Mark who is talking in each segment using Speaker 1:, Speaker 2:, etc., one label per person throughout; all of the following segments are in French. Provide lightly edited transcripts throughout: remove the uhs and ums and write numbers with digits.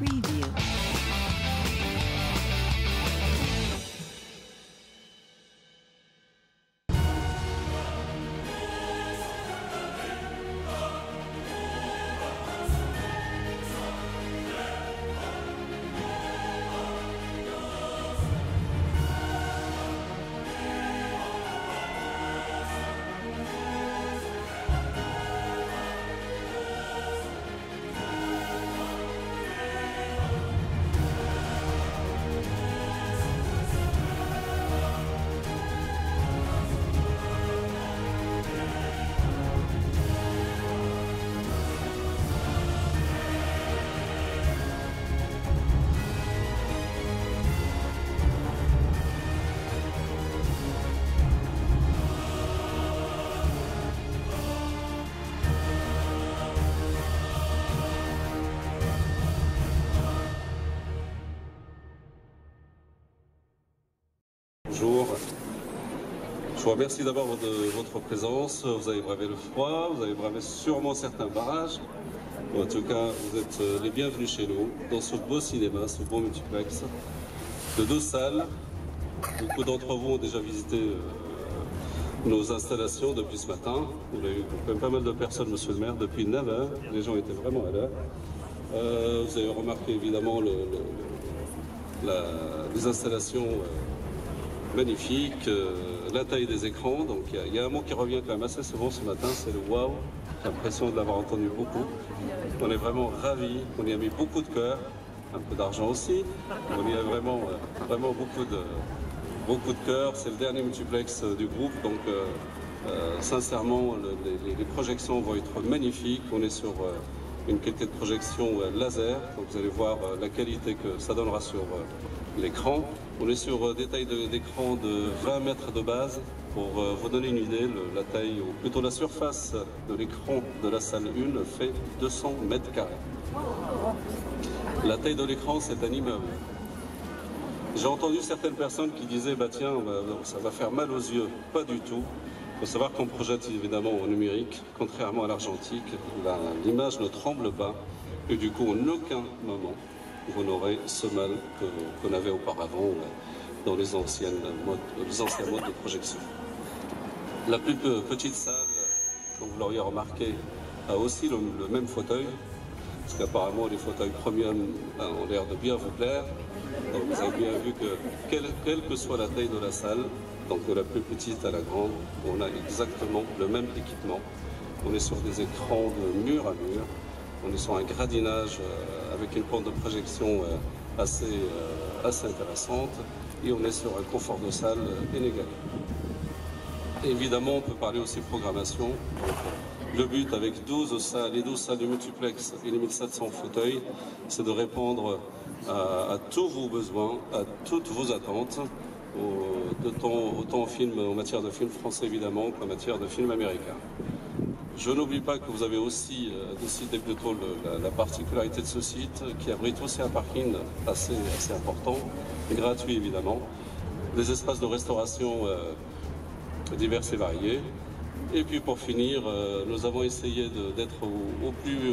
Speaker 1: preview.
Speaker 2: Bonjour, je vous remercie d'abord de votre présence. Vous avez bravé le froid, vous avez bravé sûrement certains barrages. En tout cas, vous êtes les bienvenus chez nous, dans ce beau cinéma, ce beau multiplex de 2 salles. Beaucoup d'entre vous ont déjà visité nos installations depuis ce matin. On a eu quand même pas mal de personnes, monsieur le maire, depuis 9 h. Les gens étaient vraiment à l'heure. Vous avez remarqué évidemment les installations magnifiques, la taille des écrans. Donc il y a un mot qui revient quand même assez souvent ce matin, c'est le wow. J'ai l'impression de l'avoir entendu beaucoup. On est vraiment ravis, on y a mis beaucoup de cœur, un peu d'argent aussi. On y a vraiment beaucoup de cœur. C'est le dernier multiplex du groupe, donc sincèrement les projections vont être magnifiques. On est sur une qualité de projection laser, donc vous allez voir la qualité que ça donnera sur l'écran. On est sur des tailles d'écran de 20 mètres de base. Pour vous donner une idée, la taille, ou plutôt la surface de l'écran de la salle 1 fait 200 mètres carrés. La taille de l'écran, c'est un immeuble. J'ai entendu certaines personnes qui disaient, bah tiens, ça va faire mal aux yeux. Pas du tout. Il faut savoir qu'on projette évidemment au numérique, contrairement à l'argentique. L'image ne tremble pas, et du coup, en aucun moment, vous n'aurez ce mal qu'on avait auparavant dans les anciens modes de projection. La plus petite salle, comme vous l'auriez remarqué, a aussi le même fauteuil, parce qu'apparemment les fauteuils premium ont l'air de bien vous plaire. Donc vous avez bien vu que, quelle que soit la taille de la salle, donc de la plus petite à la grande, on a exactement le même équipement. On est sur des écrans de mur à mur. On est sur un gradinage avec une pente de projection assez intéressante, et on est sur un confort de salle inégalé. Évidemment, on peut parler aussi programmation. Le but avec les 12 salles de multiplex et les 1700 fauteuils, c'est de répondre à tous vos besoins, à toutes vos attentes, autant en matière de film français évidemment qu'en matière de film américain. Je n'oublie pas que vous avez aussi plutôt la particularité de ce site qui abrite aussi un parking assez important, gratuit évidemment, des espaces de restauration divers et variés. Et puis pour finir, nous avons essayé d'être au plus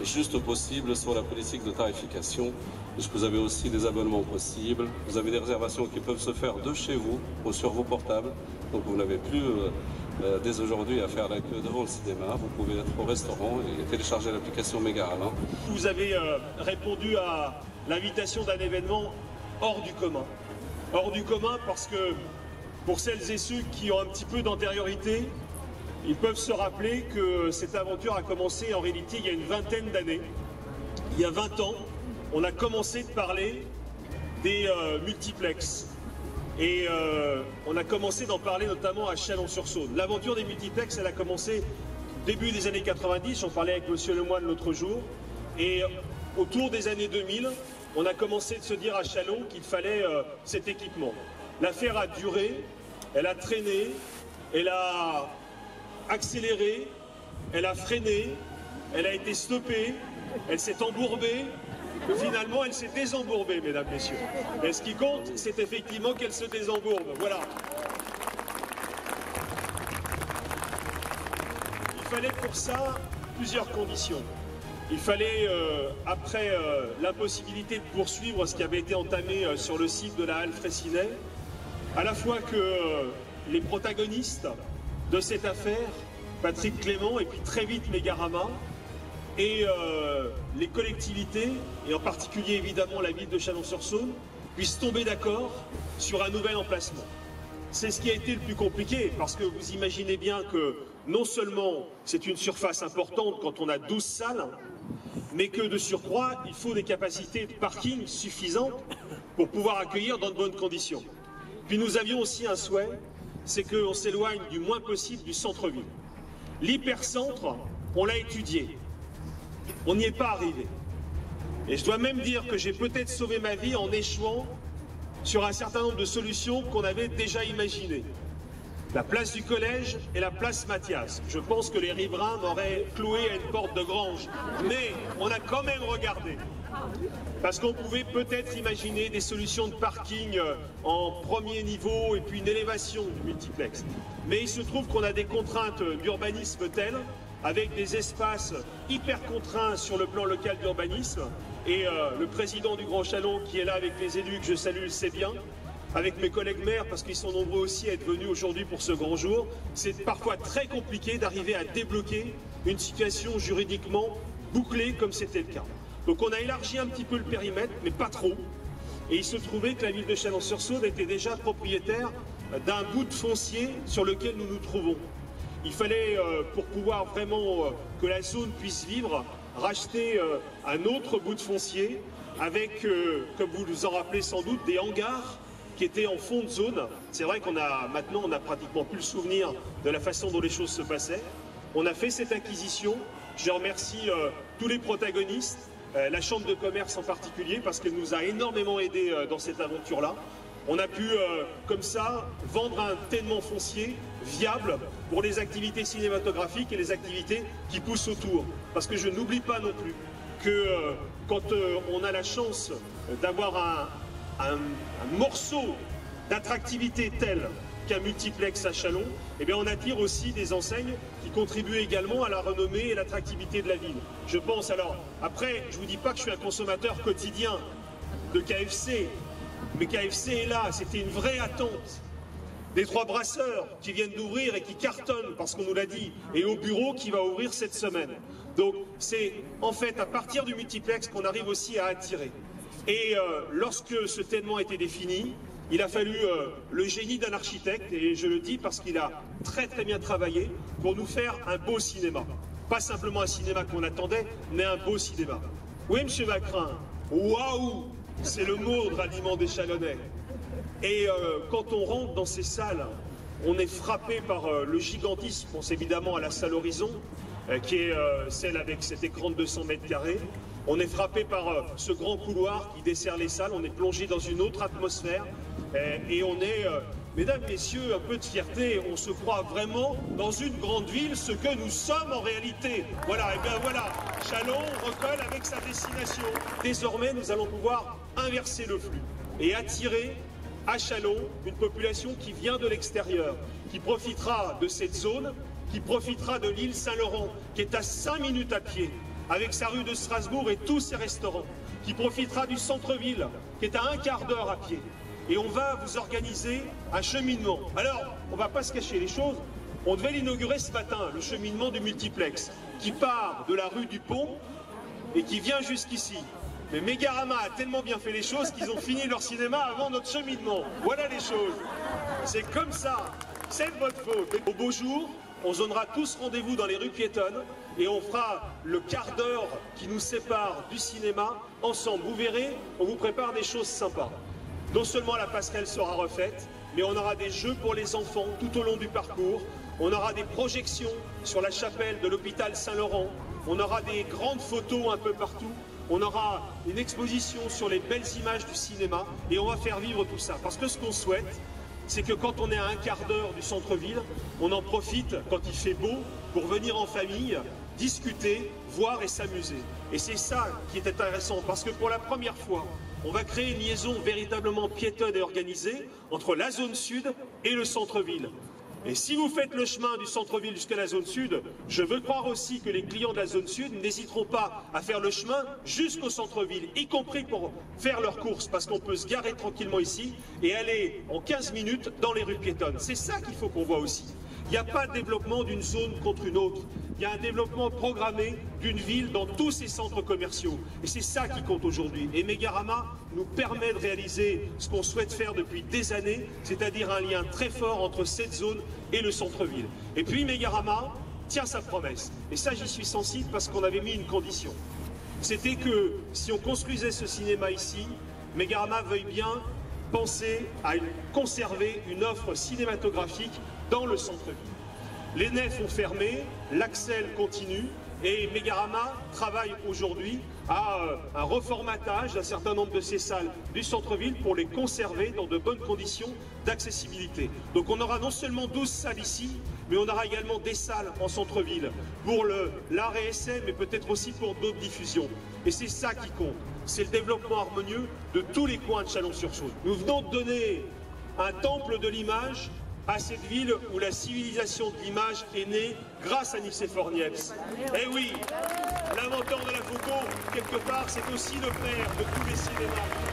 Speaker 2: juste possible sur la politique de tarification, puisque vous avez aussi des abonnements possibles, vous avez des réservations qui peuvent se faire de chez vous ou sur vos portables, donc vous n'avez plus dès aujourd'hui à faire la queue devant le cinéma. Vous pouvez être au restaurant et télécharger l'application Mégara.
Speaker 3: Vous avez répondu à l'invitation d'un événement hors du commun. Hors du commun parce que pour celles et ceux qui ont un petit peu d'antériorité, ils peuvent se rappeler que cette aventure a commencé en réalité il y a une vingtaine d'années. Il y a 20 ans, on a commencé de parler des multiplex. Et on a commencé d'en parler notamment à Chalon-sur-Saône. L'aventure des multiplex, elle a commencé début des années 90, on parlait avec Monsieur Lemoine l'autre jour. Et autour des années 2000, on a commencé de se dire à Chalon qu'il fallait cet équipement. L'affaire a duré, elle a traîné, elle a accéléré, elle a freiné, elle a été stoppée, elle s'est embourbée. Finalement, elle s'est désembourbée, mesdames, messieurs. Et ce qui compte, c'est effectivement qu'elle se désembourbe. Voilà. Il fallait pour ça plusieurs conditions. il fallait, après l'impossibilité de poursuivre ce qui avait été entamé sur le site de la halle Fraissinet, à la fois que les protagonistes de cette affaire, Patrick Clément et puis très vite Megarama, et les collectivités, et en particulier évidemment la ville de Chalon-sur-Saône, puissent tomber d'accord sur un nouvel emplacement. C'est ce qui a été le plus compliqué, parce que vous imaginez bien que non seulement c'est une surface importante quand on a 12 salles, mais que de surcroît, il faut des capacités de parking suffisantes pour pouvoir accueillir dans de bonnes conditions. Puis nous avions aussi un souhait, c'est qu'on s'éloigne du moins possible du centre-ville. L'hypercentre, on l'a étudié, on n'y est pas arrivé. Et je dois même dire que j'ai peut-être sauvé ma vie en échouant sur un certain nombre de solutions qu'on avait déjà imaginées. La place du collège et la place Mathias. Je pense que les riverains m'auraient cloué à une porte de grange. Mais on a quand même regardé. Parce qu'on pouvait peut-être imaginer des solutions de parking en premier niveau et puis une élévation du multiplex. Mais il se trouve qu'on a des contraintes d'urbanisme telles, avec des espaces hyper contraints sur le plan local d'urbanisme. Et le président du Grand Chalon, qui est là avec les élus, que je salue, le sait bien, avec mes collègues maires, parce qu'ils sont nombreux aussi à être venus aujourd'hui pour ce grand jour, c'est parfois très compliqué d'arriver à débloquer une situation juridiquement bouclée comme c'était le cas. Donc on a élargi un petit peu le périmètre, mais pas trop. Et il se trouvait que la ville de Chalon-sur-Saône était déjà propriétaire d'un bout de foncier sur lequel nous nous trouvons. Il fallait, pour pouvoir vraiment que la zone puisse vivre, racheter un autre bout de foncier avec, comme vous vous en rappelez sans doute, des hangars qui étaient en fond de zone. C'est vrai qu'on a maintenant, on n'a pratiquement plus le souvenir de la façon dont les choses se passaient. On a fait cette acquisition. Je remercie tous les protagonistes, la Chambre de commerce en particulier, parce qu'elle nous a énormément aidés dans cette aventure-là. On a pu, comme ça, vendre un tellement foncier viable pour les activités cinématographiques et les activités qui poussent autour. Parce que je n'oublie pas non plus que quand on a la chance d'avoir un morceau d'attractivité tel qu'un multiplex à Chalon, eh bien on attire aussi des enseignes qui contribuent également à la renommée et l'attractivité de la ville. Je pense alors, après, je ne vous dis pas que je suis un consommateur quotidien de KFC, mais KFC est là, c'était une vraie attente. Des Trois Brasseurs qui viennent d'ouvrir et qui cartonnent, parce qu'on nous l'a dit, et au bureau qui va ouvrir cette semaine. Donc c'est en fait à partir du multiplex qu'on arrive aussi à attirer. Et lorsque ce tellement a été défini, il a fallu le génie d'un architecte, et je le dis parce qu'il a très très bien travaillé pour nous faire un beau cinéma. Pas simplement un cinéma qu'on attendait, mais un beau cinéma. Oui, M. Macrin, waouh, c'est le mot de ralliement des Chalonnais. Et quand on rentre dans ces salles, on est frappé par le gigantisme. On pense évidemment à la salle Horizon, qui est celle avec cet écran de 200 mètres carrés. On est frappé par ce grand couloir qui dessert les salles. On est plongé dans une autre atmosphère. Et on est, mesdames, messieurs, un peu de fierté. On se croit vraiment dans une grande ville, ce que nous sommes en réalité. Voilà, et bien voilà, Chalon recolle avec sa destination. Désormais, nous allons pouvoir inverser le flux et attirer à Chalon une population qui vient de l'extérieur, qui profitera de cette zone, qui profitera de l'île Saint-Laurent, qui est à 5 minutes à pied, avec sa rue de Strasbourg et tous ses restaurants, qui profitera du centre-ville, qui est à un quart d'heure à pied. Et on va vous organiser un cheminement. Alors, on ne va pas se cacher les choses, on devait l'inaugurer ce matin, le cheminement du multiplex, qui part de la rue du Pont et qui vient jusqu'ici. Mais Megarama a tellement bien fait les choses qu'ils ont fini leur cinéma avant notre cheminement. Voilà les choses. C'est comme ça. C'est de votre faute. Au beau jour, on se donnera tous rendez-vous dans les rues piétonnes et on fera le quart d'heure qui nous sépare du cinéma ensemble. Vous verrez, on vous prépare des choses sympas. Non seulement la passerelle sera refaite, mais on aura des jeux pour les enfants tout au long du parcours. On aura des projections sur la chapelle de l'hôpital Saint-Laurent. On aura des grandes photos un peu partout. On aura une exposition sur les belles images du cinéma et on va faire vivre tout ça. Parce que ce qu'on souhaite, c'est que quand on est à un quart d'heure du centre-ville, on en profite quand il fait beau pour venir en famille, discuter, voir et s'amuser. Et c'est ça qui est intéressant parce que pour la première fois, on va créer une liaison véritablement piétonne et organisée entre la zone sud et le centre-ville. Et si vous faites le chemin du centre-ville jusqu'à la zone sud, je veux croire aussi que les clients de la zone sud n'hésiteront pas à faire le chemin jusqu'au centre-ville, y compris pour faire leurs courses, parce qu'on peut se garer tranquillement ici et aller en 15 minutes dans les rues piétonnes. C'est ça qu'il faut qu'on voit aussi. Il n'y a pas de développement d'une zone contre une autre. Il y a un développement programmé d'une ville dans tous ses centres commerciaux. Et c'est ça qui compte aujourd'hui. Et Megarama nous permet de réaliser ce qu'on souhaite faire depuis des années, c'est-à-dire un lien très fort entre cette zone et le centre-ville. Et puis Megarama tient sa promesse. Et ça, j'y suis sensible parce qu'on avait mis une condition. C'était que si on construisait ce cinéma ici, Megarama veuille bien penser à conserver une offre cinématographique dans le centre-ville. Les nefs ont fermé, l'Axel continue et Megarama travaille aujourd'hui à un reformatage d'un certain nombre de ces salles du centre-ville pour les conserver dans de bonnes conditions d'accessibilité. Donc on aura non seulement 12 salles ici, mais on aura également des salles en centre-ville pour l'art et essai, mais peut-être aussi pour d'autres diffusions. Et c'est ça qui compte, c'est le développement harmonieux de tous les coins de Chalon-sur-Saône. Nous venons de donner un temple de l'image à cette ville où la civilisation de l'image est née grâce à Nicéphore Niepce. Eh oui, l'inventeur de la photo, quelque part, c'est aussi le père de tous les cinémas.